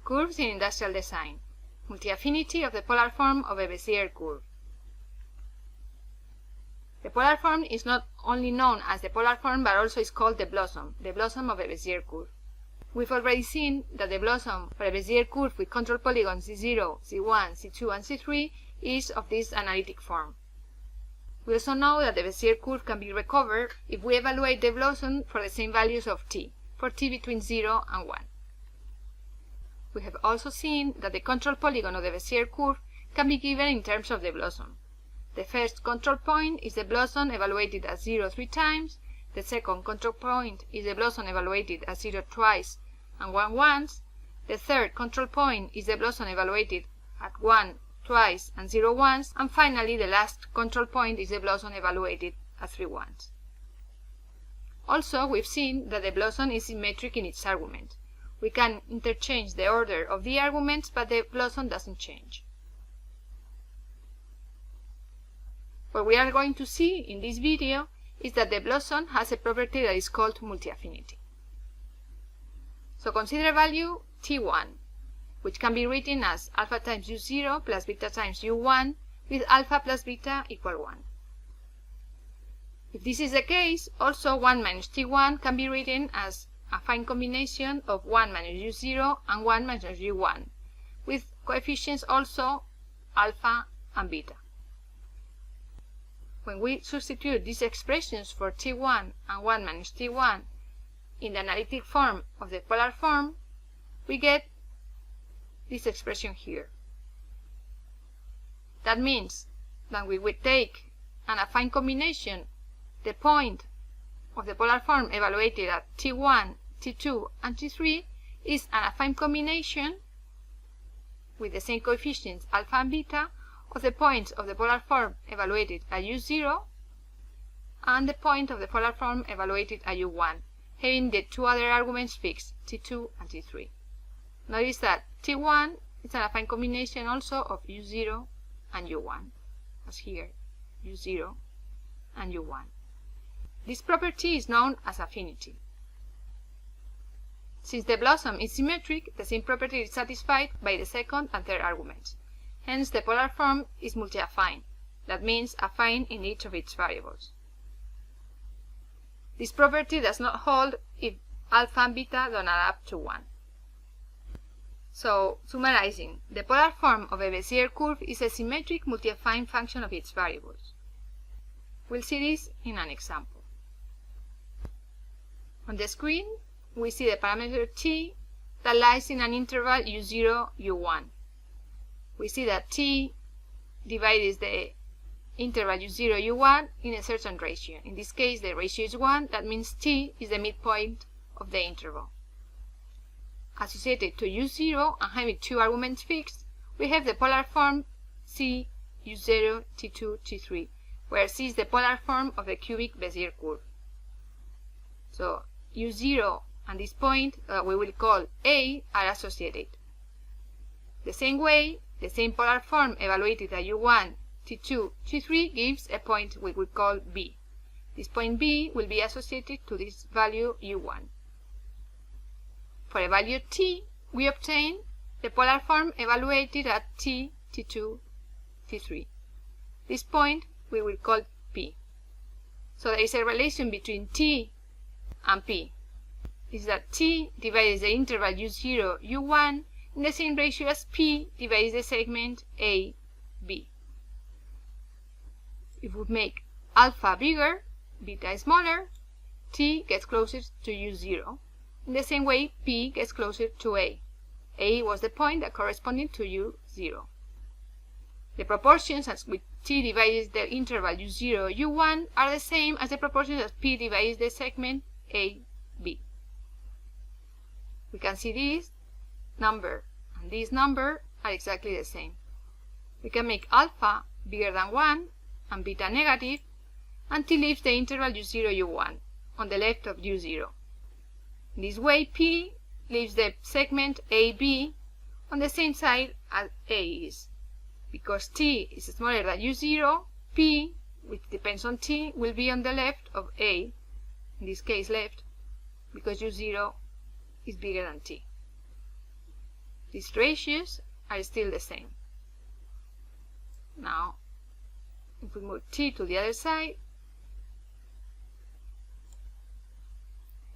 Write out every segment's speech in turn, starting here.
Curves in Industrial Design. Multi-affinity of the polar form of a Bézier curve. The polar form is not only known as the polar form but also is called the blossom of a Bézier curve. We've already seen that the blossom for a Bézier curve with control polygons C0, C1, C2 and C3 is of this analytic form. We also know that the Bézier curve can be recovered if we evaluate the blossom for the same values of t, for t between 0 and 1. We have also seen that the control polygon of the Bézier curve can be given in terms of the blossom. The first control point is the blossom evaluated as 0 3 times, the second control point is the blossom evaluated as 0 twice and 1 once, the third control point is the blossom evaluated at 1 twice and 0 once, and finally the last control point is the blossom evaluated at 3 once. Also, we've seen that the blossom is symmetric in its argument. We can interchange the order of the arguments, but the blossom doesn't change. What we are going to see in this video is that the blossom has a property that is called multi-affinity. So consider a value T1, which can be written as alpha times U0 plus beta times U1 with alpha plus beta equal 1. If this is the case, also 1 minus T1 can be written as a fine combination of 1 minus U0 and 1 minus U1, with coefficients also alpha and beta. When we substitute these expressions for T1 and 1 minus T1 in the analytic form of the polar form, we get this expression here. That means that we would take an affine combination the point of the polar form evaluated at T1, T2 and T3 is an affine combination with the same coefficients alpha and beta of the points of the polar form evaluated at U0 and the point of the polar form evaluated at U1, having the two other arguments fixed, T2 and T3. Notice that T1 is an affine combination also of U0 and U1, as here, U0 and U1. This property is known as affinity. Since the blossom is symmetric, the same property is satisfied by the second and third arguments. Hence, the polar form is multi-affine. That means affine in each of its variables. This property does not hold if alpha and beta don't add up to 1. So, summarizing, the polar form of a Bézier curve is a symmetric multi-affine function of its variables. We'll see this in an example. On the screen, we see the parameter t that lies in an interval u0, u1. We see that t divides the interval u0, u1 in a certain ratio. In this case, the ratio is 1. That means t is the midpoint of the interval. Associated to u0 and having two arguments fixed, we have the polar form c, u0, t2, t3, where c is the polar form of the cubic Bézier curve. So u0 and this point we will call A are associated. The same way, the same polar form evaluated at u1, t2, t3 gives a point we will call B. This point B will be associated to this value u1. For a value t, we obtain the polar form evaluated at t, t2, t3. This point we will call P. So there is a relation between t and P. Is that t divides the interval u0, u1 in the same ratio as P divides the segment A, B. If we make alpha bigger, beta smaller, t gets closer to u0. In the same way, P gets closer to A. A was the point that corresponded to u0. The proportions as which t divides the interval u0, u1 are the same as the proportions as P divides the segment A, B. We can see this number and this number are exactly the same. We can make alpha bigger than 1 and beta negative, and t leaves the interval u0, u1 on the left of u0. In this way, P leaves the segment AB on the same side as A is. Because t is smaller than u0, P, which depends on t, will be on the left of A, in this case left, because u0 is bigger than t. These ratios are still the same. Now, if we move t to the other side,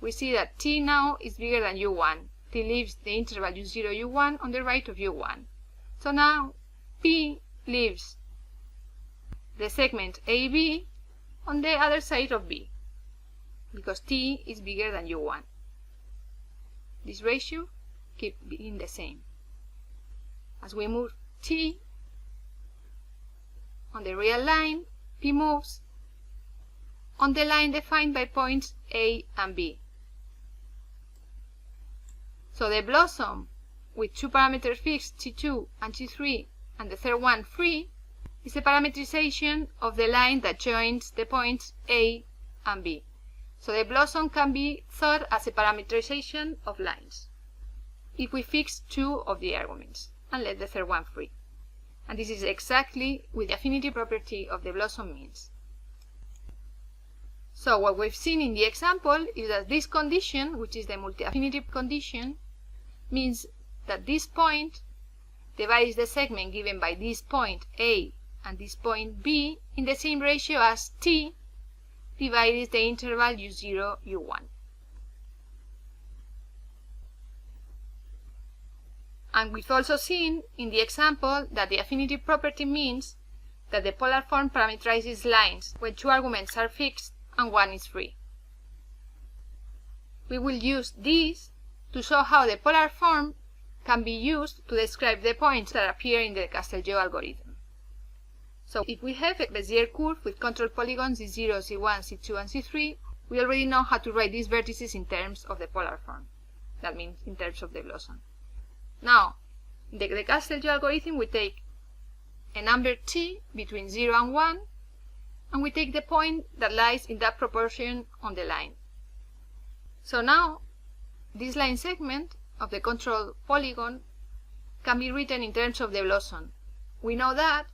we see that t now is bigger than u1. T leaves the interval u0, u1 on the right of u1. So now p leaves the segment AB on the other side of B, because t is bigger than u1. This ratio keeps being the same. As we move t on the real line, p moves on the line defined by points A and B. So the blossom with two parameters fixed, t2 and t3, and the third one free, is a parametrization of the line that joins the points A and B. So the blossom can be thought as a parametrization of lines if we fix two of the arguments and let the third one free. And this is exactly what the affinity property of the blossom means. So what we've seen in the example is that this condition, which is the multi-affinity condition, means that this point divides the segment given by this point A and this point B in the same ratio as t divides the interval u0, u1. And we've also seen in the example that the affinity property means that the polar form parameterizes lines when two arguments are fixed and one is free. We will use this to show how the polar form can be used to describe the points that appear in the Castel-Geo algorithm. So if we have a Bézier curve with control polygons C0, C1, C2, and C3, we already know how to write these vertices in terms of the polar form. That means in terms of the blossom. Now, in the Castel-Geo algorithm, we take a number t between 0 and 1, and we take the point that lies in that proportion on the line. So now, this line segment of the control polygon can be written in terms of the blossom. We know that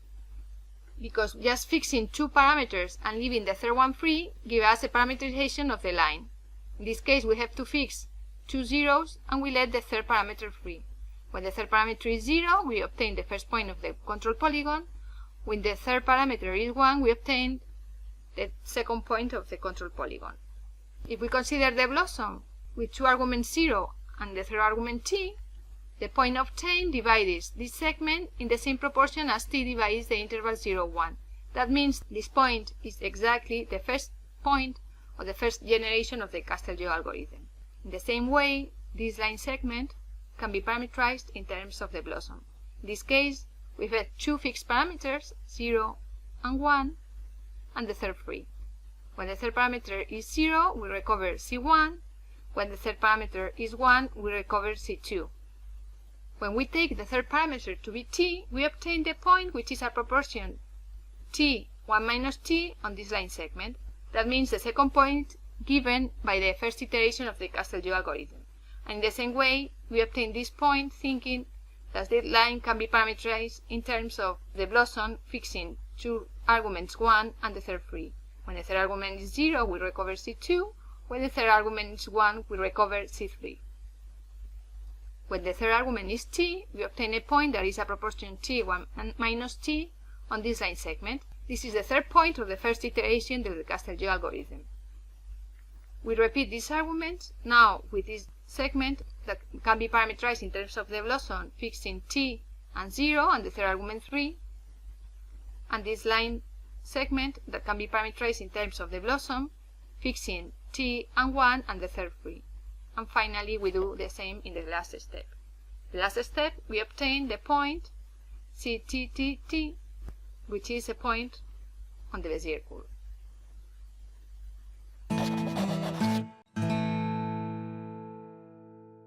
because just fixing two parameters and leaving the third one free gives us a parameterization of the line. In this case, we have to fix two zeros and we let the third parameter free. When the third parameter is 0, we obtain the first point of the control polygon. When the third parameter is 1, we obtain the second point of the control polygon. If we consider the blossom with two arguments 0 and the third argument t, the point obtained divides this segment in the same proportion as t divides the interval 0, 1. That means this point is exactly the first point of the first generation of the Castel-Geo algorithm. In the same way, this line segment can be parameterized in terms of the blossom. In this case, we have two fixed parameters, 0 and 1, and the third free. When the third parameter is 0, we recover C1. When the third parameter is 1, we recover C2. When we take the third parameter to be t, we obtain the point which is a proportion t, 1 minus t on this line segment. That means the second point given by the first iteration of the Castel-Geo algorithm. And in the same way, we obtain this point thinking that the line can be parameterized in terms of the blossom fixing two arguments 1 and the third free. When the third argument is 0, we recover C2. When the third argument is 1, we recover C3. When the third argument is t, we obtain a point that is a proportion t, 1 minus t on this line segment. This is the third point of the first iteration of the Castel-Geo algorithm. We repeat these arguments now with this segment that can be parameterized in terms of the blossom fixing t and 0 and the third argument 3, and this line segment that can be parameterized in terms of the blossom fixing t and 1 and the third free. And finally, we do the same in the last step. The last step, we obtain the point CTTT, which is a point on the Bézier curve.